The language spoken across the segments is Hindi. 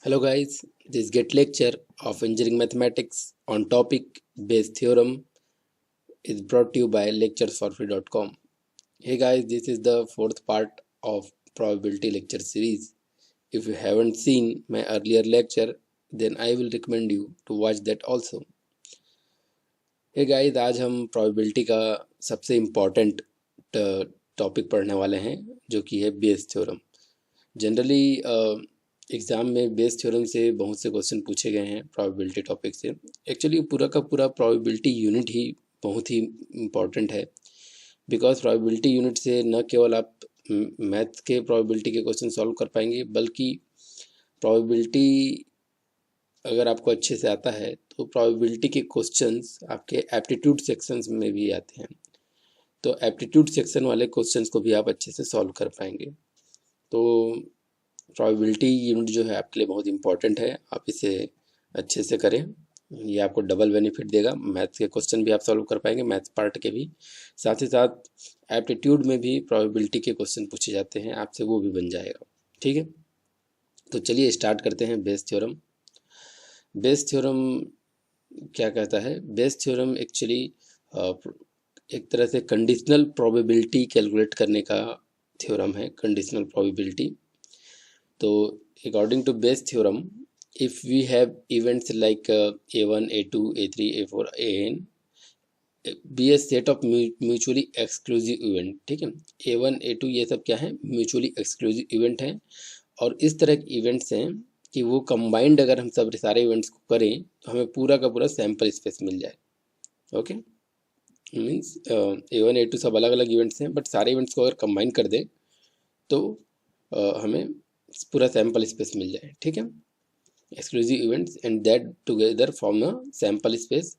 Hello guys, this GET lecture of Engineering Mathematics on topic Bayes theorem is brought to you by lecturesforfree.com. Hey guys, this is the fourth part of probability lecture series. If you haven't seen my earlier lecture, then I will recommend you to watch that also. Hey guys, आज हम probability का सबसे important टॉपिक पढ़ने वाले हैं जो कि है बेस थ्योरम। जनरली एग्ज़ाम में बेस थ्योरम से बहुत से क्वेश्चन पूछे गए हैं प्रोबेबिलिटी टॉपिक से। एक्चुअली पूरा का पूरा प्रोबेबिलिटी यूनिट ही बहुत ही इम्पॉर्टेंट है, बिकॉज प्रोबेबिलिटी यूनिट से न केवल आप मैथ के प्रोबेबिलिटी के क्वेश्चन सॉल्व कर पाएंगे, बल्कि प्रोबेबिलिटी अगर आपको अच्छे से आता है तो प्रोबेबिलिटी के क्वेश्चंस आपके एप्टीट्यूड सेक्शंस में भी आते हैं, तो एप्टीट्यूड सेक्शन वाले क्वेश्चंस को भी आप अच्छे से सॉल्व कर पाएंगे। तो प्रोबेबिलिटी यूनिट जो है आपके लिए बहुत इंपॉर्टेंट है, आप इसे अच्छे से करें, ये आपको डबल बेनिफिट देगा। मैथ्स के क्वेश्चन भी आप सॉल्व कर पाएंगे, मैथ्स पार्ट के भी, साथ ही साथ एप्टीट्यूड में भी प्रोबेबिलिटी के क्वेश्चन पूछे जाते हैं आपसे, वो भी बन जाएगा। ठीक है, तो चलिए स्टार्ट करते हैं बेस थ्योरम। बेस थ्योरम क्या कहता है? बेस थ्योरम एक्चुअली एक तरह से कंडीशनल प्रोबेबिलिटी कैलकुलेट करने का थ्योरम है, कंडीशनल प्रोबेबिलिटी। तो according to Bayes theorem, if we have events like A1, A2, A3, A4, AN be a set of mutually exclusive event। ठीक है, A1, A2 ये सब क्या है? म्यूचुअली एक्सक्लूसिव इवेंट हैं, और इस तरह के इवेंट्स हैं कि वो कंबाइंड अगर हम सब सारे इवेंट्स को करें तो हमें पूरा का पूरा सैम्पल स्पेस मिल जाए। ओके, मीन्स A1, A2 सब अलग अलग इवेंट्स हैं, बट सारे इवेंट्स को अगर कंबाइन कर दें तो हमें पूरा सैम्पल स्पेस मिल जाए। ठीक है, exclusive events and that together form a sample space.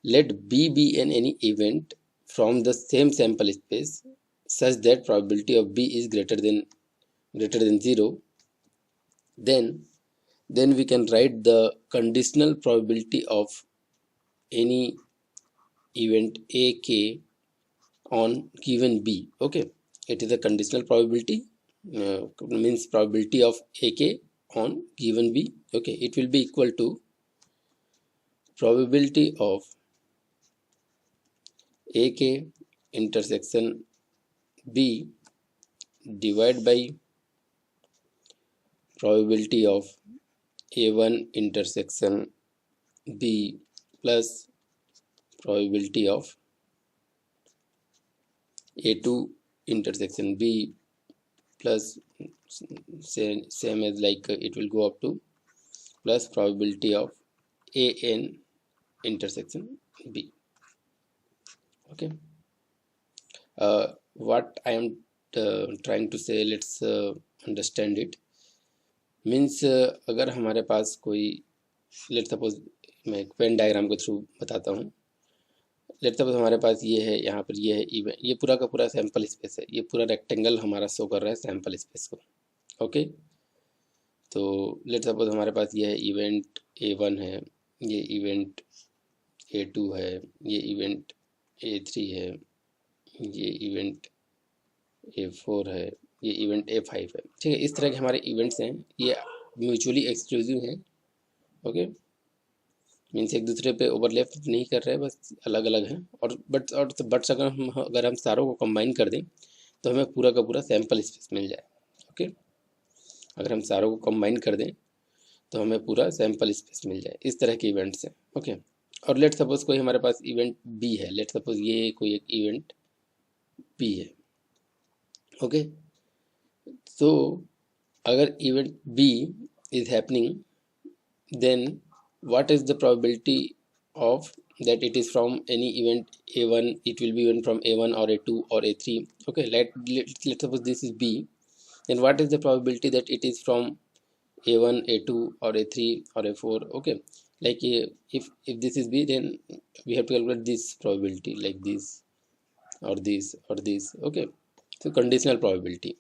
Let B be any event from the same sample space such that probability of B is greater than 0. Then we can write the conditional probability of any event AK on given B. Okay, it is a conditional probability, means probability of AK on given B. Okay, it will be equal to probability of AK intersection B divided by probability of A1 intersection B plus probability of A2 intersection B plus same as like it will go up to plus probability of AN intersection B. Okay, what I am trying to say, let's understand it. Means अगर हमारे पास कोई, लेट सपोज मैं एक पेन डायग्राम के थ्रू बताता हूँ। लेट सपोज हमारे पास ये है, यहाँ पर ये है इवेंट, ये पूरा का पूरा सैम्पल स्पेस है, ये पूरा रेक्टेंगल हमारा शो कर रहा है सैम्पल स्पेस को। ओके, तो लेट सपोज हमारे पास ये है इवेंट A1 है, ये इवेंट A2 है, ये इवेंट A3 है, ये इवेंट A4 है, ये इवेंट A5 है। ठीक है, इस तरह के हमारे इवेंट्स हैं, ये म्यूचुअली एक्सक्लूसिव हैं। ओके, मीन्स एक दूसरे पे ओवरलैप नहीं कर रहे हैं, बस अलग अलग हैं। और बट्स अगर हम सारों को कंबाइन कर दें तो हमें पूरा का पूरा सैम्पल स्पेस मिल जाए। ओके, अगर हम सारों को कंबाइन कर दें तो हमें पूरा सैम्पल स्पेस मिल जाए, इस तरह के इवेंट्स हैं। ओके, और लेट सपोज कोई हमारे पास इवेंट बी है, लेट सपोज ये कोई एक इवेंट बी है। ओके, तो अगर event B is happening, then what is the probability of that it is from any event A1, it will be even from A1 or A2 or A3. Okay, let's suppose this is B, then what is the probability that it is from A1, A2 or A3 or A4? Okay, like if this is B, then we have to calculate this probability like this or this or this. Okay, so conditional probability.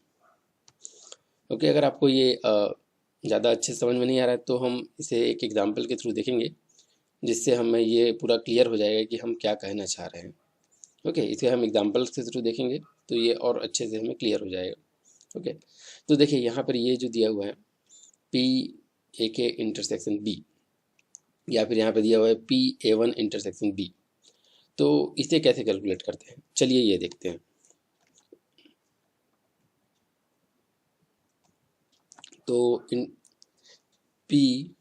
Okay, अगर आपको ये ज़्यादा अच्छे समझ में नहीं आ रहा है तो हम इसे एक एग्जांपल के थ्रू देखेंगे, जिससे हमें ये पूरा क्लियर हो जाएगा कि हम क्या कहना चाह रहे हैं। ओके, इसे हम एग्जांपल के थ्रू देखेंगे तो ये और अच्छे से हमें क्लियर हो जाएगा। ओके, तो देखिए यहाँ पर ये जो दिया हुआ है P ए के इंटरसेक्शन बी, या फिर यहाँ पे दिया हुआ है P A one intersection B. तो इसे कैसे कैलकुलेट करते हैं, चलिए ये देखते हैं। तो इन पी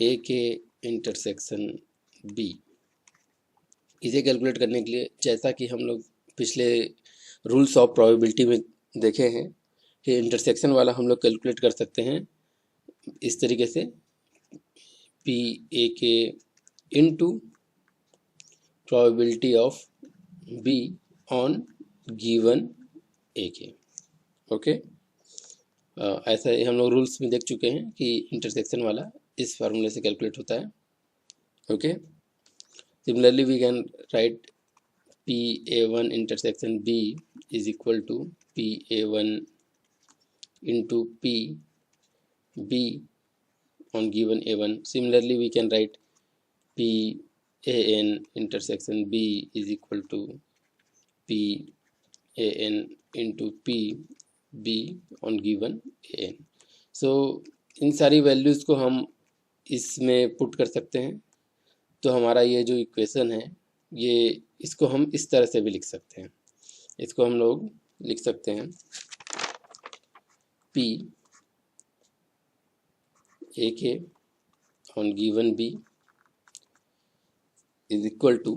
ए के इंटरसेक्शन बी, इसे कैलकुलेट करने के लिए जैसा कि हम लोग पिछले रूल्स ऑफ प्रोबेबिलिटी में देखे हैं कि इंटरसेक्शन वाला हम लोग कैलकुलेट कर सकते हैं इस तरीके से, P A K into probability of B on given A K. Okay, ऐसा ही हम लोग रूल्स में देख चुके हैं कि इंटरसेक्शन वाला इस फार्मूले से कैलकुलेट होता है। Okay, similarly we can write P A one intersection B is equal to P A one into P B on given a1. Similarly we can write p a n intersection b is equal to p a n into p b on given a n. So इन सारी वैल्यूज़ को हम इसमें पुट कर सकते हैं। तो हमारा ये जो इक्वेशन है, ये इसको हम इस तरह से भी लिख सकते हैं। इसको हम लोग लिख सकते हैं p a k on given b is equal to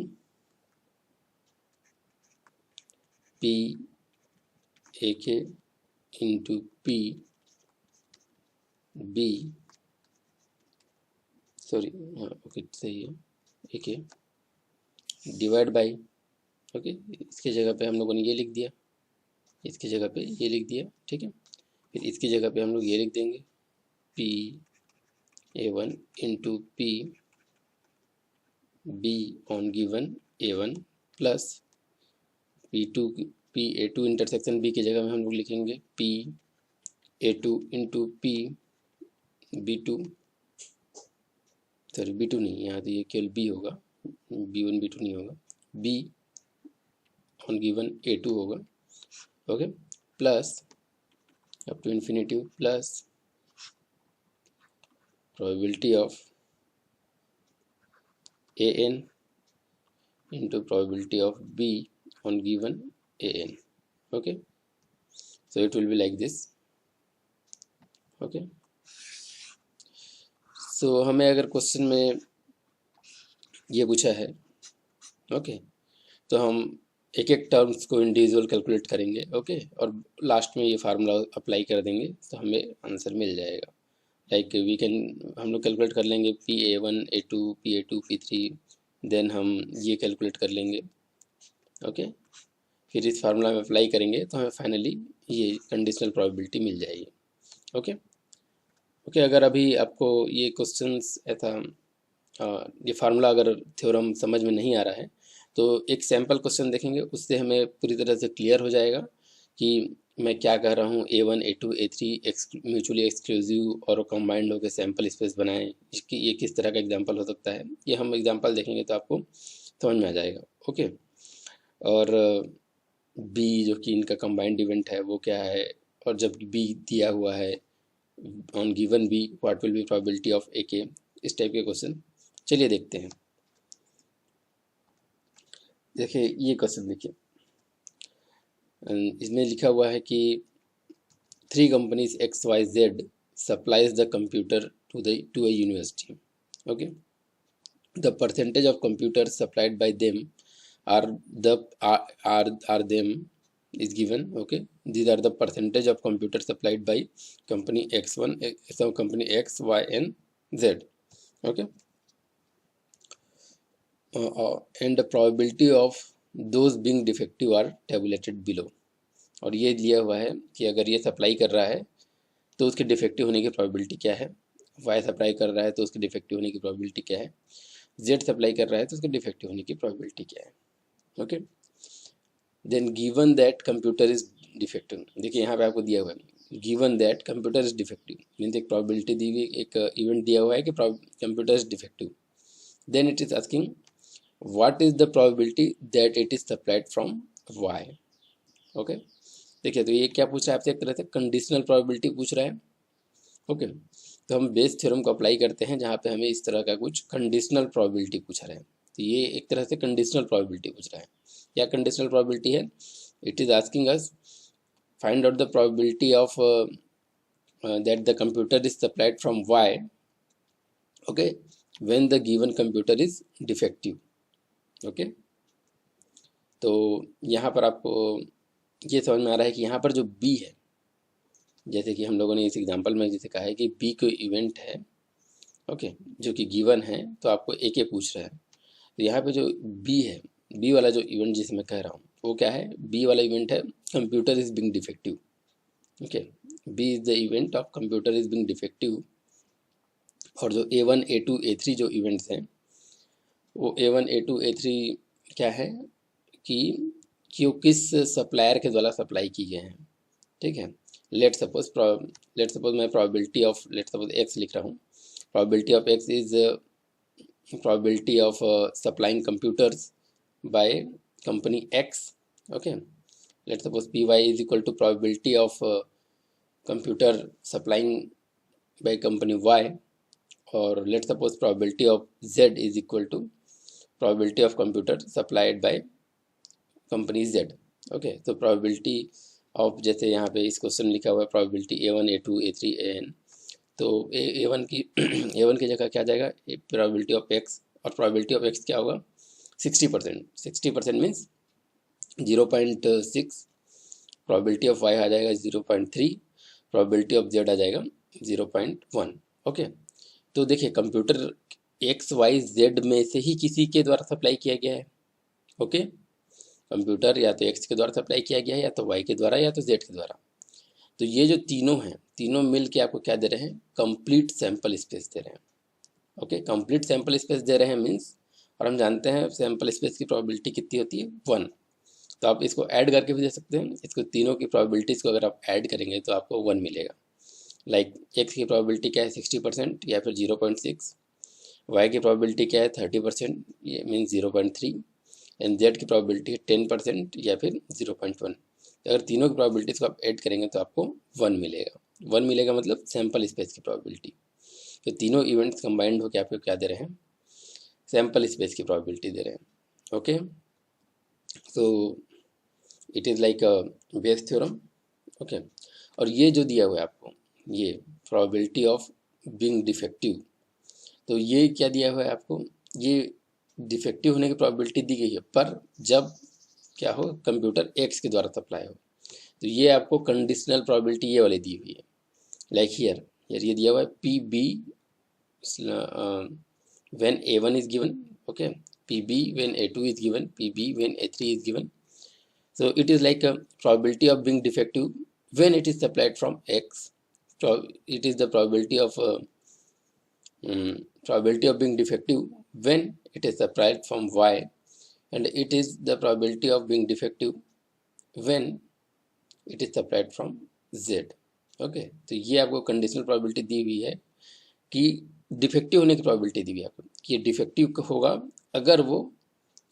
p a k into p b, sorry okay सही है, a k divide by, okay इसकी जगह पे हम लोगों ने ये लिख दिया, इसकी जगह पे ये लिख दिया, ठीक है। फिर इसकी जगह पे हम लोग ये लिख देंगे p a1 into P B on given a1 plus P a2 intersection b की जगह में हम लोग लिखेंगे p a2 into P b2, sorry b2 नहीं, यहाँ तो ये केवल b होगा, b1 b2 नहीं होगा, b ऑन गिवन a2 होगा। Okay, plus up to infinity plus probability of an into probability of b on given an. Okay, so it will be like this. Okay, so हमें अगर क्वेश्चन में ये पूछा है, ओके तो हम एक एक टर्म्स को इंडिविजुअल कैलकुलेट करेंगे, ओके और लास्ट में ये फार्मूला अप्लाई कर देंगे तो हमें आंसर मिल जाएगा। लाइक वी कैन, हम लोग कैलकुलेट कर लेंगे P A one A two P A two P three, then हम ये कैलकुलेट कर लेंगे। ओके, फिर इस फार्मूला में अप्लाई करेंगे तो हमें फाइनली ये कंडीशनल प्रोबेबिलिटी मिल जाएगी। ओके ओके, अगर अभी आपको ये क्वेश्चंस ऐसा ये फार्मूला अगर थ्योरम समझ में नहीं आ रहा है तो एक सैम्पल क्वेश्चन देखेंगे, उससे हमें पूरी तरह से क्लियर हो जाएगा कि मैं क्या कह रहा हूँ। A1 A2 A3 mutually exclusive और कंबाइंड होकर सैम्पल स्पेस बनाएं, इसकी ये किस तरह का एग्जांपल हो सकता है, ये हम एग्जांपल देखेंगे तो आपको समझ में आ जाएगा। ओके, और B जो कि इनका कंबाइंड इवेंट है वो क्या है, और जब B दिया हुआ है on given B what will be probability of A के, इस टाइप के क्वेश्चन चलिए देखते हैं। देखिए ये क्वेश्चन देखिए, इसमें लिखा हुआ है कि 3 companies XYZ supplies the computer to a university. Okay, the percentage of computers supplied by them are them is given. Okay, these are the percentage of computers supplied by company X1, some company X, Y and Z. Okay, and the probability of those being defective are tabulated below. और ये दिया हुआ है कि अगर ये सप्लाई कर रहा है तो उसके डिफेक्टिव होने की प्रोबेबिलिटी क्या है, वाई सप्लाई कर रहा है तो उसके डिफेक्टिव होने की प्रोबेबिलिटी क्या है, जेड सप्लाई कर रहा है तो उसके डिफेक्टिव होने की प्रोबेबिलिटी क्या है। Okay, then given that computer is defective, देखिए यहाँ पे आपको दिया हुआ है given that computer is defective, means एक प्रोबेबिलिटी दी हुई, एक इवेंट दिया हुआ है कि computer is defective, then it is asking what is the probability that it is supplied from Y. Okay, देखिए तो ये क्या पूछ रहा है आपसे, एक तरह से कंडीशनल प्रोबेबिलिटी पूछ रहा है। ओके, तो हम बेस थ्योरम को अप्लाई करते हैं जहाँ पे हमें इस तरह का कुछ कंडीशनल प्रोबेबिलिटी पूछ रहा है। तो ये एक तरह से कंडीशनल प्रोबेबिलिटी पूछ रहा है। क्या कंडीशनल प्रोबेबिलिटी है? It is asking us find out the probability of that the computer is supplied from Y, okay, when the given computer is defective। okay, तो यहाँ पर आपको ये समझ में आ रहा है कि यहाँ पर जो B है, जैसे कि हम लोगों ने इस एग्जांपल में जैसे कहा है कि B कोई इवेंट है, ओके, जो कि गिवन है, तो आपको A के पूछ रहा है। तो यहाँ पे जो B है, B वाला जो इवेंट जिसे मैं कह रहा हूँ वो क्या है? B वाला इवेंट है computer is being defective. Okay, B is the event of computer is being defective. और जो A1 A2 A3 जो इवेंट्स हैं, वो A1 A2 A3 क्या है कि वो किस सप्लायर के द्वारा सप्लाई की गए हैं। ठीक है, लेट सपोज मैं probability of, let suppose X लिख रहा हूँ। Probability of X is probability of supplying computers by company X. Okay, let suppose P Y is equal to probability of computer supplying by company Y. और let suppose probability of z is equal to probability of computer supplied by company z। Okay, तो प्रोबेबिलिटी ऑफ, जैसे यहाँ पे इस क्वेश्चन लिखा हुआ है probability A1 A2 A3 AN, तो A1 की A1 की जगह क्या जाएगा? प्रोबेबिलिटी ऑफ x, और प्रोबेबिलिटी ऑफ x क्या होगा? 60%। 60% मीन्स 0.6, प्रोबेबिलिटी ऑफ y आ जाएगा 0.3, प्रोबेबिलिटी ऑफ z आ जाएगा 0.1। ओके, तो देखिए कंप्यूटर एक्स वाई जेड में से ही किसी के द्वारा सप्लाई किया गया है। ओके, कंप्यूटर या तो एक्स के द्वारा सप्लाई किया गया है, या तो वाई के द्वारा, या तो जेड के द्वारा। तो ये जो तीनों हैं, तीनों मिल के आपको क्या दे रहे हैं? कंप्लीट सैंपल स्पेस दे रहे हैं। ओके, कंप्लीट सैंपल स्पेस दे रहे हैं मीन्स, और हम जानते हैं सैंपल स्पेस की प्रोबेबिलिटी कितनी होती है? 1। तो आप इसको ऐड करके भी दे सकते हैं। इसको तीनों की प्रोबेबिलिटीज़ को अगर आप ऐड करेंगे तो आपको 1 मिलेगा। लाइक एक्स की प्रोबेबिलिटी क्या है? 60% या फिर 0.6। वाई की प्रोबेबिलिटी क्या है? 30%, ये मीन्स 0.3। एंड जेड की प्रोबेबिलिटी है 10% या फिर 0.1। अगर तीनों की प्रोबेबिलिटीज़ को आप ऐड करेंगे तो आपको 1 मिलेगा। 1 मिलेगा मतलब सैंपल स्पेस की प्रोबेबिलिटी। तो तीनों इवेंट्स कंबाइंड होकर आपको क्या दे रहे हैं? सैंपल स्पेस की प्रोबेबिलिटी दे रहे हैं। Okay, so it is like a Bayes theorem. Okay, और ये जो दिया हुआ है आपको, ये प्रोबेबिलिटी ऑफ बीइंग डिफेक्टिव, तो ये क्या दिया हुआ है आपको? ये डिफेक्टिव होने की प्रोबेबिलिटी दी गई है, पर जब क्या हो? कंप्यूटर एक्स के द्वारा सप्लाई हो। तो ये आपको कंडीशनल प्रोबेबिलिटी ये वाली दी हुई है। लाइक हियर ये दिया हुआ है P B when A1 is given, okay, PB when A2 is given, PB when A3 is given. So it is like a probability of being defective when it is supplied from X. So it is the probability of being defective when it is supplied from Y, and it is the probability of being defective when it is supplied from Z. Okay, तो ये आपको कंडीशनल प्रोबेबिलिटी दी हुई है कि डिफेक्टिव होने की प्रोबेबिलिटी दी हुई है आपको कि डिफेक्टिव होगा अगर वो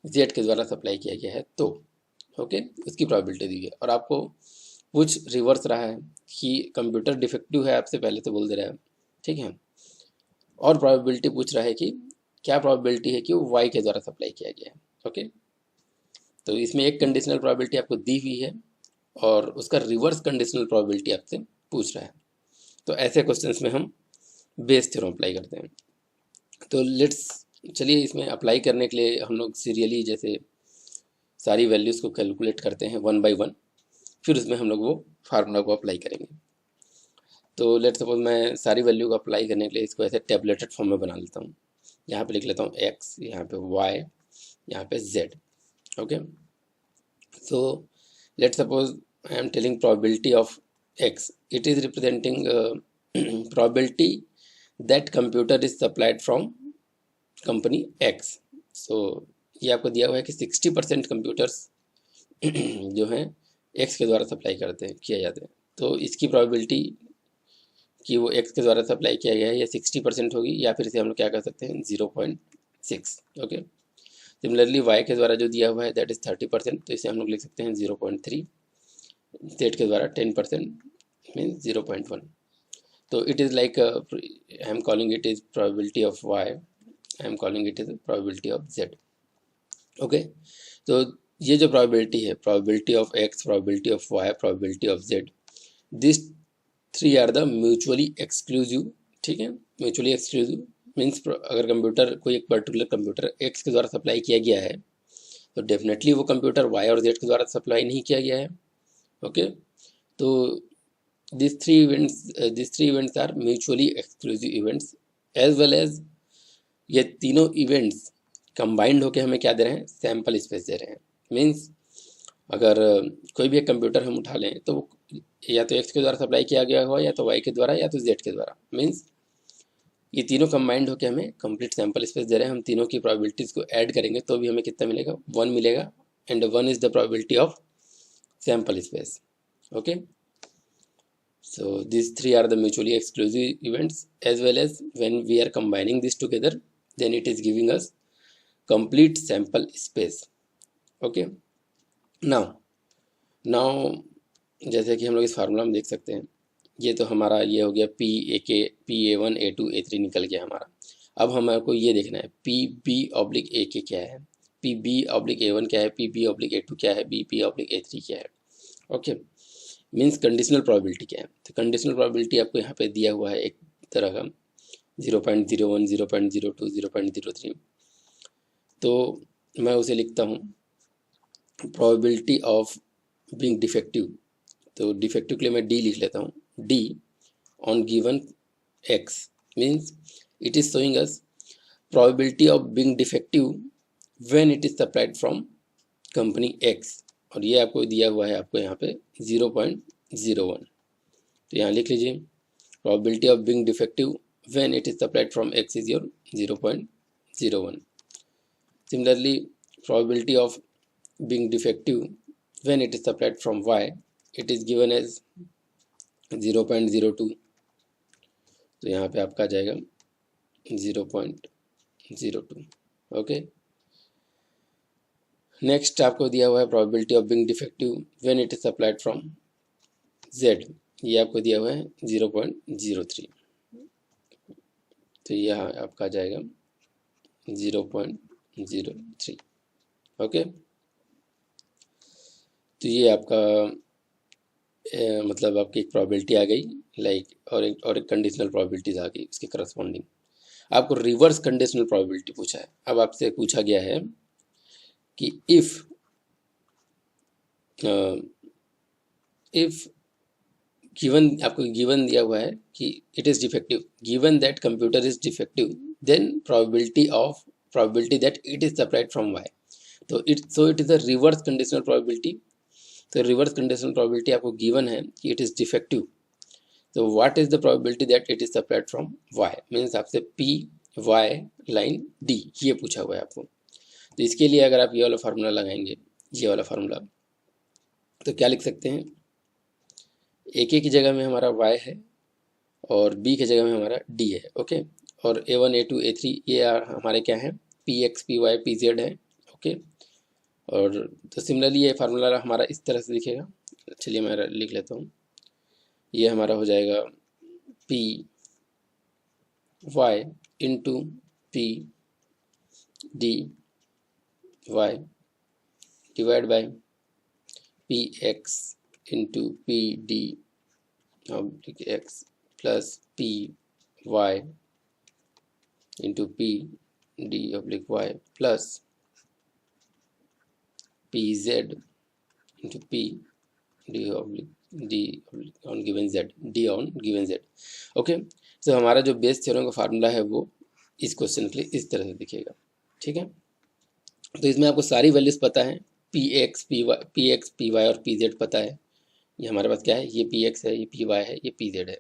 जेड के द्वारा सप्लाई किया गया है तो। ओके, उसकी प्रोबेबिलिटी दी हुई है। और आपको कुछ रिवर्स रहा है कि कंप्यूटर डिफेक्टिव है, आपसे पहले से बोल दे रहा है। ठीक है, और प्रोबेबिलिटी पूछ रहा है कि क्या प्रोबेबिलिटी है कि वो वाई के द्वारा सप्लाई किया गया है। ओके, तो इसमें एक कंडीशनल प्रोबेबिलिटी आपको दी हुई है और उसका रिवर्स कंडीशनल प्रोबेबिलिटी आपसे पूछ रहा है। तो ऐसे क्वेश्चंस में हम बेस थ्योरम अप्लाई करते हैं। तो चलिए इसमें अप्लाई करने के लिए हम लोग सीरियली जैसे सारी वैल्यूज़ को कैलकुलेट करते हैं 1 by 1, फिर उसमें हम लोग वो फार्मूला को अप्लाई करेंगे। तो लेट सपोज मैं सारी वैल्यू को अप्लाई करने के लिए इसको ऐसे टेबलेटेड फॉर्म में बना लेता हूँ। यहाँ पे लिख लेता हूँ एक्स, यहाँ पे वाई, यहाँ पे Z. Okay, so let suppose I am telling probability of X, it is representing probability that computer is supplied from company X. So ये आपको दिया हुआ है कि 60% कंप्यूटर्स जो हैं एक्स के द्वारा सप्लाई किया जाते हैं। तो इसकी प्रोबेबिलिटी कि वो एक्स के द्वारा सप्लाई किया गया है या 60% होगी, या फिर इसे हम लोग क्या कर सकते हैं 0.6। ओके, सिमिलरली y के द्वारा जो दिया हुआ है दैट इज 30%, तो इसे हम लोग लिख सकते हैं 0.3, z के द्वारा 10% मीन्स 0.1। तो it is like I am calling it is probability of y, I am calling it is probability of z। Okay, तो ये जो प्रोबेबिलिटी है, probability of x, probability of y, probability of z, this three are the mutually exclusive. ठीक है, म्यूचुअली एक्सक्लूसिव मीन्स अगर कंप्यूटर, कोई एक पर्टिकुलर कंप्यूटर x के द्वारा सप्लाई किया गया है तो डेफिनेटली वो कंप्यूटर y और z के द्वारा सप्लाई नहीं किया गया है। ओके, तो these three events are mutually exclusive events as well as ये तीनों इवेंट्स कंबाइंड होके हमें क्या दे रहे हैं, सैम्पल स्पेस दे रहे हैं। मीन्स अगर कोई भी एक कंप्यूटर हम उठा लें तो वो या तो x के द्वारा सप्लाई किया गया होगा, या तो y के द्वारा, या तो z के द्वारा। मीन्स ये तीनों कंबाइंड होके हमें कंप्लीट सैम्पल स्पेस दे रहे हैं। हम तीनों की प्रोबेबिलिटीज़ को ऐड करेंगे तो भी हमें कितना मिलेगा, 1 मिलेगा, and 1 is the probability of sample space. Okay, so these three are the mutually exclusive events, as well as when we are combining this together then it is giving us complete sample space। okay, now जैसे कि हम लोग इस फार्मूला में देख सकते हैं, ये तो हमारा ये हो गया PA1 A2 A3 निकल गया हमारा। अब हमारे को ये देखना है PB/AK क्या है, PB/A1 क्या है, PB/A2 क्या है, BP/A3 क्या है। ओके, मीन्स कंडीशनल प्रोबेबिलिटी क्या है। तो कंडीशनल प्रोबेबिलिटी आपको यहाँ पे दिया हुआ है एक तरह का 0.01, 0.02, 0.03। तो मैं उसे लिखता हूँ प्रोबेबिलिटी ऑफ बीइंग डिफेक्टिव। तो डिफेक्टिव के लिए मैं D लिख लेता हूँ, D on given X means it is showing us probability of being defective when it is supplied from company X, और ये आपको दिया हुआ है आपको यहाँ पे 0.01। तो यहाँ लिख लीजिए probability of being defective when it is supplied from x is your 0.01। Similarly probability of being defective when it is supplied from y, it is given as 0.02। तो यहाँ पे आपका आ जाएगा 0.02। ओके, नेक्स्ट आपको दिया हुआ है probability of being defective when it is supplied from z, ये आपको दिया हुआ है 0.03। तो यह आपका आ जाएगा 0.03। ओके, तो ये आपका मतलब आपकी एक प्रोबेबिलिटी आ गई लाइक, और एक कंडीशनल प्रोबेबिलिटीज आ गई उसके करस्पॉन्डिंग। आपको रिवर्स कंडीशनल प्रोबेबिलिटी पूछा है। अब आपसे पूछा गया है कि इफ गिवन, आपको गिवन दिया हुआ है कि it is defective, given that computer is defective then probability that it is supplied from y। तो it is a reverse conditional probability. तो रिवर्स कंडीशनल प्रोबेबिलिटी आपको गिवन है कि इट इज डिफेक्टिव, तो what is the probability that it is supplied from y, means आपसे PY लाइन D ये पूछा हुआ है आपको। तो इसके लिए अगर आप ये वाला फार्मूला लगाएंगे, ये वाला फार्मूला, तो क्या लिख सकते हैं, AK की जगह में हमारा y है और B की जगह में हमारा D है। ओके, और A1 A2 A3 ये हमारे क्या है, PX PY PZ है। ओके, और तो सिमिलरली ये फार्मूला हमारा इस तरह से दिखेगा। चलिए मैं लिख लेता हूँ, ये हमारा हो जाएगा PY into PD y divide by PX into PD x plus PY into PD y plus PZ into PD on given z, D on given z। Okay, तो हमारा जो बेस थ्योरम का फार्मूला है वो इस क्वेश्चन के लिए इस तरह से दिखेगा। ठीक है, तो इसमें आपको सारी वैल्यूज पता है, PX PY और PZ पता है। ये हमारे पास क्या है, ये PX है, ये PY है, ये PZ है,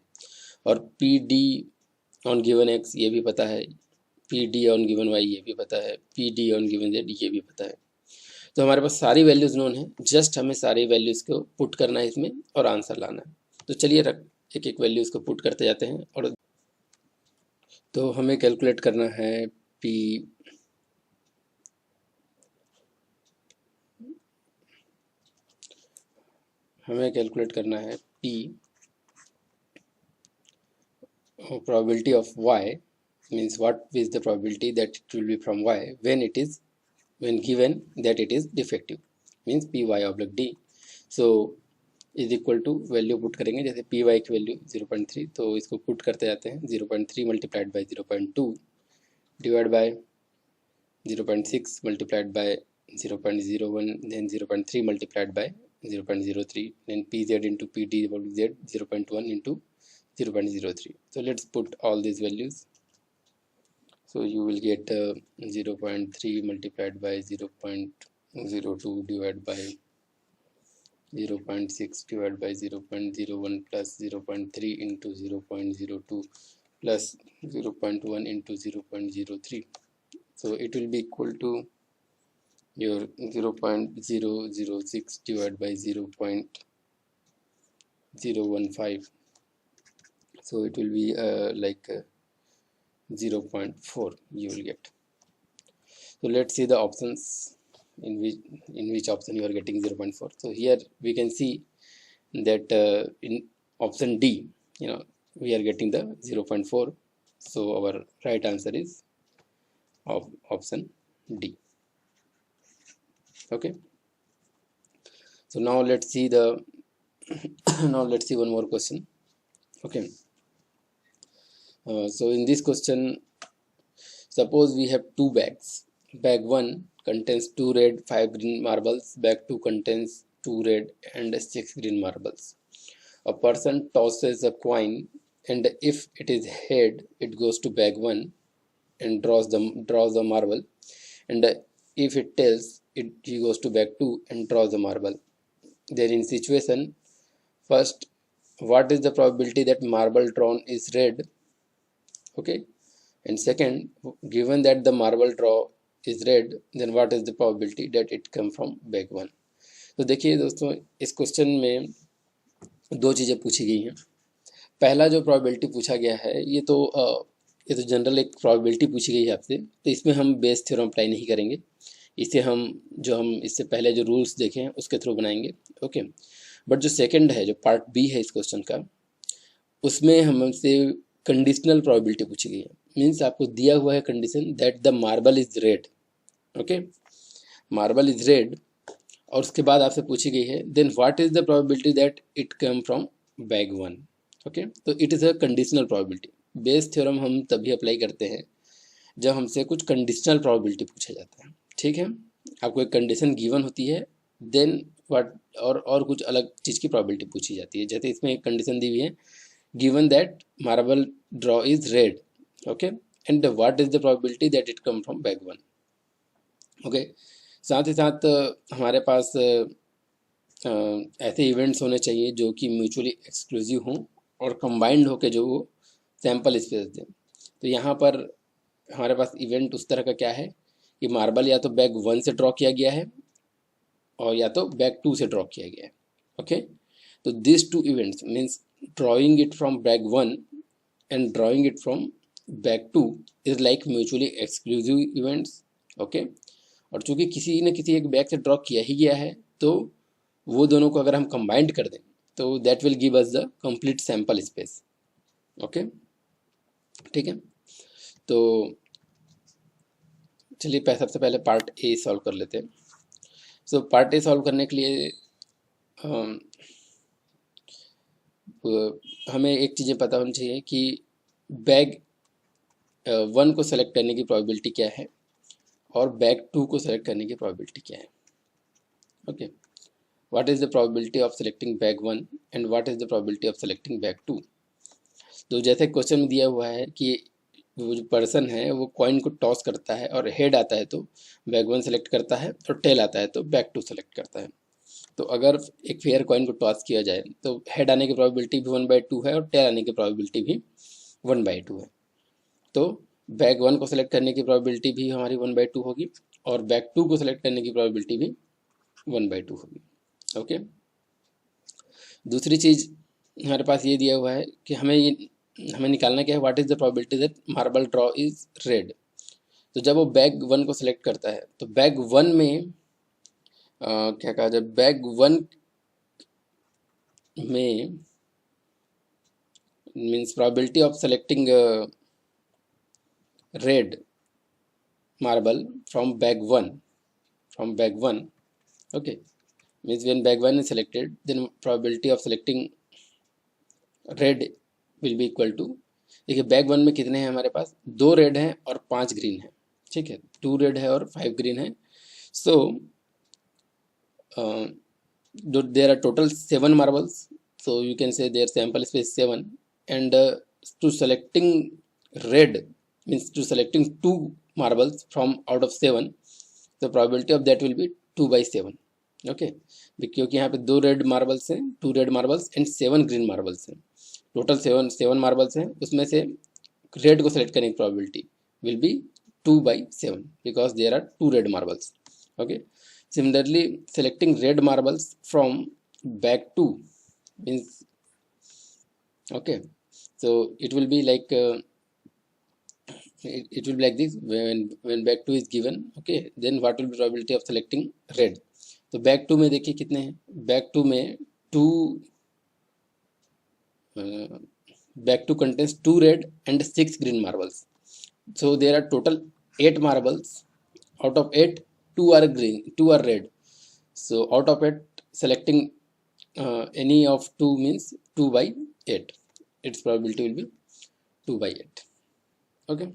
और PD ऑन गिवन x ये भी पता है, PD ऑन गिवन y ये भी पता है, PD ऑन गिवन z ये भी पता है। तो हमारे पास सारी वैल्यूज नोन है, जस्ट हमें सारी वैल्यूज को पुट करना है इसमें और आंसर लाना है। तो चलिए एक एक वैल्यूज को पुट करते जाते हैं। और तो हमें कैलकुलेट करना है हमें कैलकुलेट करना है P probability of y, means what is the probability that it will be from y when given that it is defective, means py oblique d. So is equal to value put करेंगे, जैसे पी वाई की वैल्यू 0.3, तो इसको पुट करते जाते हैं 0.3 multiplied by 0.2 divide by 0.6 multiplied by 0.01, then 0.3 multiplied by 0.03, then pz into pd equal to z 0.1 into 0.03. So let's put all these values. So you will get 0.3 multiplied by 0.02 divided by 0.6 divided by 0.01 plus 0.3 into 0.02 plus 0.1 into 0.03. So it will be equal to your 0.006 divided by 0.015. So it will be like 0.4 you will get. So let's see the options in which option you are getting 0.4. So here we can see that in option D, we are getting the 0.4. So our right answer is option D. Okay. So now let's see the let's see one more question. Okay. So in this question, suppose we have two bags. Bag 1 contains 2 red, 5 green marbles. Bag 2 contains 2 red and 6 green marbles. A person tosses a coin, and if it is head, it goes to bag 1 and draws the marble, and if it tails, he goes to bag 2 and draws the marble. Then in situation, first, what is the probability that marble drawn is red? Okay, and second, given that the marble draw is red, then what is the probability that it come from bag 1? तो देखिए दोस्तों, इस क्वेश्चन में दो चीज़ें पूछी गई हैं. पहला जो प्रोबेबिलिटी पूछा गया है, ये तो जनरल एक प्रोबेबिलिटी पूछी गई है आपसे, तो इसमें हम बेस थ्योरम अप्लाई नहीं करेंगे. इसे हम इससे पहले जो रूल्स देखे हैं उसके थ्रू बनाएंगे. ओके, बट जो सेकंड है, जो पार्ट बी है इस क्वेश्चन का, उसमें हमसे कंडीशनल प्रोबेबिलिटी पूछी गई है. मीन्स आपको दिया हुआ है condition that the marble is red. Okay, marble is red, और उसके बाद आपसे पूछी गई है then what is the probability that it come from bag 1. Okay, तो it is a conditional probability. Bayes theorem हम तभी अप्लाई करते हैं जब हमसे कुछ कंडीशनल प्रोबेबिलिटी पूछा जाता है. ठीक है, आपको एक कंडीशन गिवन होती है, देन व्हाट और कुछ अलग चीज़ की प्रोबेबिलिटी पूछी जाती है. जैसे इसमें एक कंडीशन दी हुई है, given that marble draw is red. Okay, and what is the probability that it come from bag 1. Okay, साथ ही साथ हमारे पास ऐसे इवेंट्स होने चाहिए जो कि म्यूचुअली एक्सक्लूसिव हों और कंबाइंड होकर जो वो सैम्पल स्पेस दें. तो यहाँ पर हमारे पास इवेंट उस तरह का क्या है कि मार्बल या तो बैग 1 से ड्रॉ किया गया है और या तो बैग 2 से ड्रॉ किया गया है. ओके, तो this two events means drawing it from bag 1 and drawing it from bag 2 is like mutually exclusive events. Okay, और चूंकि किसी न किसी एक बैग से ड्रॉ किया ही गया है, तो वो दोनों को अगर हम कंबाइंड कर दें तो that will give us the complete sample space. Okay, ठीक है. तो चलिए सबसे पहले पार्ट ए सॉल्व कर लेते हैं. सो पार्ट ए सॉल्व करने के लिए हमें एक चीज़ें पता होनी चाहिए कि बैग 1 को सेलेक्ट करने की प्रोबेबिलिटी क्या है और बैग 2 को सेलेक्ट करने की प्रोबेबिलिटी क्या है. Okay, what is the probability of selecting bag 1 and what is the probability of selecting bag 2. तो जैसे क्वेश्चन में दिया हुआ है कि वो जो पर्सन है वो कॉइन को टॉस करता है और हेड आता है तो बैग 1 सेलेक्ट करता है और टेल आता है तो बैग 2 सेलेक्ट करता है. तो अगर एक फेयर कॉइन को टॉस किया जाए तो हेड आने की प्रोबेबिलिटी भी 1/2 है और टेल आने की प्रोबेबिलिटी भी 1/2 है. तो बैग 1 को सेलेक्ट करने की प्रोबेबिलिटी भी हमारी 1/2 होगी और बैग 2 को सेलेक्ट करने की प्रोबेबिलिटी भी 1/2 होगी. ओके, दूसरी चीज़ हमारे पास ये दिया हुआ है कि हमें निकालना क्या है, what is the probability that marble draw is red. तो जब वो बैग 1 को सेलेक्ट करता है तो बैग 1 में क्या कहा जाए, बैग 1 में means probability of selecting red marble from bag 1, okay, means when bag 1 is selected, then probability of selecting red will be equal to, देखिए बैग 1 में कितने हैं हमारे पास, 2 रेड हैं और 5 ग्रीन है, ठीक है, 2 रेड है और 5 ग्रीन है. सो there are total 7 marbles, so you can say their sample space 7, and to selecting red means to selecting 2 marbles from out of 7, the probability of that will be 2/7, okay, क्योंकि यहाँ पे 2 रेड मार्बल्स हैं, 2 red marbles and 7 green marbles हैं, टोटल 7 मार्बल्स हैं, उसमें से रेड को सेलेक्ट करने की probability will be 2/7 because there are 2 red marbles, okay. Similarly, selecting red marbles from bag 2 means, okay, so it will be like it will be like this. When bag 2 is given, okay, then what will be probability of selecting red. तो bag 2 में देखिए कितने हैं, bag 2 में 2 bag 2 contains 2 red and 6 green marbles, so there are total 8 marbles. Out of 8, 2 are green, 2 are red, so out of it selecting any of 2 means 2/8, its probability will be 2/8, okay.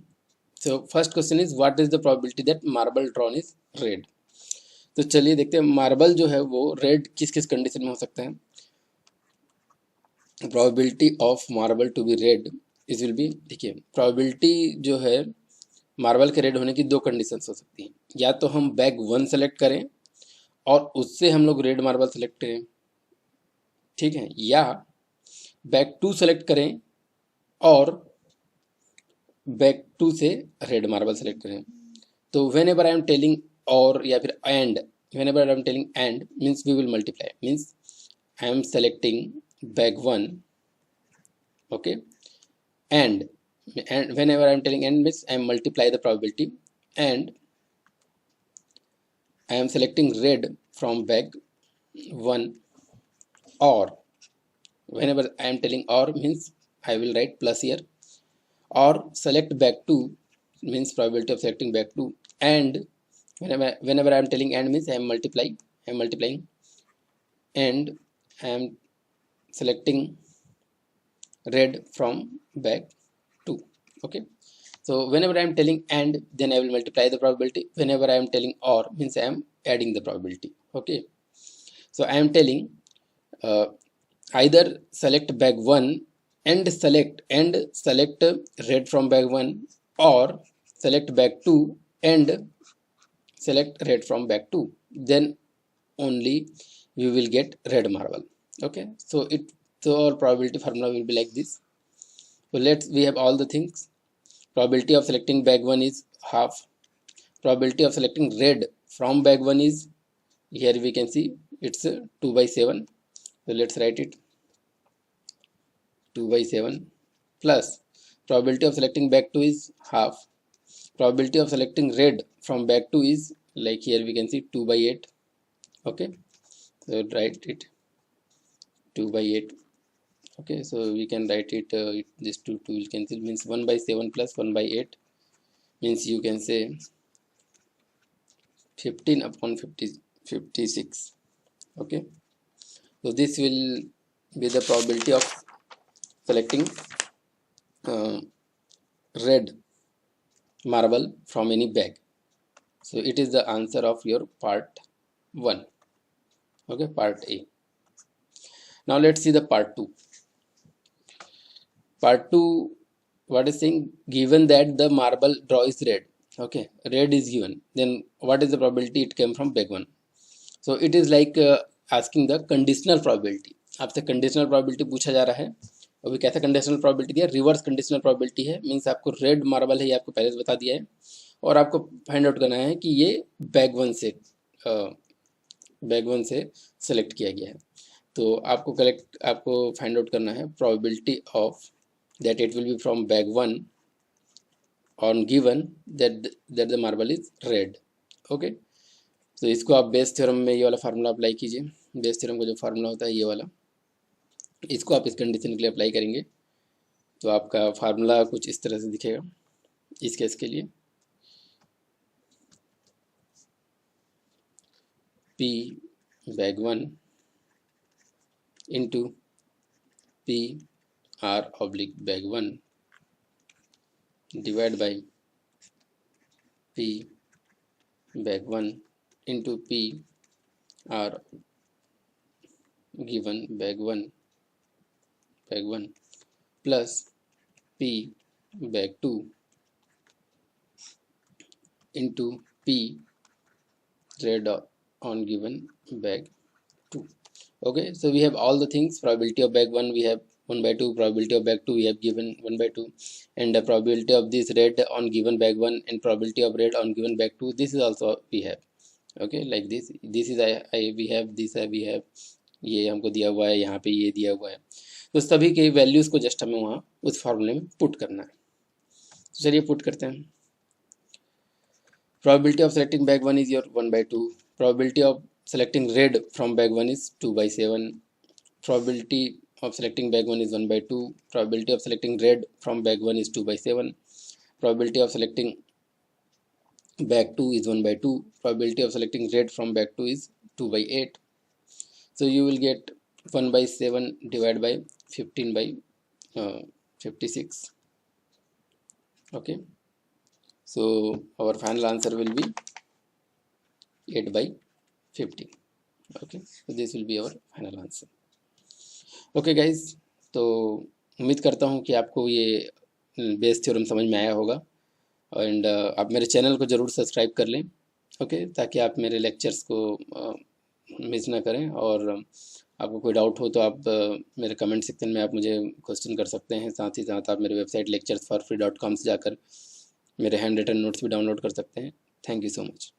So first question is what is the probability that marble drawn is red. तो चलिए देखते हैं मार्बल जो है वो रेड किस किस कंडीशन में हो सकता है. probability of marble to be red इस will be, देखिए probability जो है मार्बल के रेड होने की 2 कंडीशंस हो सकती हैं, या तो हम बैग 1 सेलेक्ट करें और उससे हम लोग रेड मार्बल सेलेक्ट करें, ठीक है, या बैग 2 सेलेक्ट करें और बैग 2 से रेड मार्बल सेलेक्ट करें. तो whenever I am telling और या फिर and, whenever I am telling and means we will multiply, means I am selecting bag 1, okay, and whenever I am telling and means I am multiply the probability, and I am selecting red from bag 1, or whenever I am telling or means I will write plus here, or select bag 2 means probability of selecting bag 2, and whenever I am telling and means I am multiplying, and I am selecting red from bag 2, okay. So whenever I am telling and, then I will multiply the probability. Whenever I am telling or means I am adding the probability, okay. So I am telling either select bag 1 and select red from bag 1, or select bag 2 and select red from bag 2, then only we will get red marble, okay. So our probability formula will be like this. So we have all the things. Probability of selecting bag 1 is half. Probability of selecting red from bag 1 is, here we can see it's 2/7. So let's write it 2/7 plus probability of selecting bag 2 is half. Probability of selecting red from bag 2 is, like here we can see 2/8, okay. So write it 2/8, okay. So we can write it this 2 will cancel, means 1/7 plus 1/8 means you can say 15/56, okay. So this will be the probability of selecting red marble from any bag. So it is the answer of your part 1, okay, part A. Now let's see the part 2. Part 2, what is saying, given that the marble draw is red, okay, red is given, then what is the probability it came from bag 1. So it is like asking the conditional probability. आपसे कंडीशनल प्रोबेबिलिटी पूछा जा रहा है. अभी कैसा कंडीशनल प्रोबेबिलिटी दिया, रिवर्स कंडीशनल प्रोबेबिलिटी है, मीन्स आपको रेड मार्बल है ये आपको पहले से बता दिया है, और आपको फाइंड आउट करना है कि ये बैग 1 से सेलेक्ट किया गया है. तो आपको फाइंड आउट करना है probability of that it will be from bag 1 on given that the marble is red, okay. तो इसको आप बेस थ्योरम में ये वाला फार्मूला अप्लाई कीजिए. बेस थ्योरम का जो फार्मूला होता है ये वाला, इसको आप इस कंडीशन के लिए अप्लाई करेंगे तो आपका फार्मूला कुछ इस तरह से दिखेगा इस केस के लिए। P bag 1 into P R oblique bag 1 divided by P bag 1 into P R given bag 1 plus P bag 2 into P read on given bag 2. Okay, so we have all the things. Probability of bag 1 we have 1 by 2, probability of bag 2 we have given 1 by 2, and the probability of this red on given bag 1 and probability of red on given bag 2, this is also we have. Okay, like this is I we have this है, we have ये हमको दिया हुआ है, यहाँ पे ये दिया हुआ है, तो सभी के वैल्यूज़ को जस्ट हमें वहाँ उस फॉर्मूले में पुट करना है। तो चलिए पुट करते हैं। Probability of selecting bag 1 is your 1 by 2. Probability of selecting red from bag 1 is 2 by 7. Probability of selecting bag 1 is 1 by 2. Probability of selecting red from bag 1 is 2 by 7. Probability of selecting bag 2 is 1 by 2. Probability of selecting red from bag 2 is 2 by 8. So you will get 1 by 7 divided by 15 by 56. Okay. So our final answer will be 8 by 15. Okay, so this will be our final answer. Okay guys, तो उम्मीद करता हूँ कि आपको ये बेस थ्योरम समझ में आया होगा, एंड आप मेरे चैनल को ज़रूर सब्सक्राइब कर लें। ओके, ताकि आप मेरे लेक्चर्स को मिस ना करें, और आपको कोई डाउट हो तो आप मेरे कमेंट सेक्शन में आप मुझे क्वेश्चन कर सकते हैं। साथ ही साथ आप मेरे वेबसाइट lecturesforfree.com से जाकर मेरे हैंड रिटन नोट्स भी डाउनलोड कर सकते हैं। Thank you so much.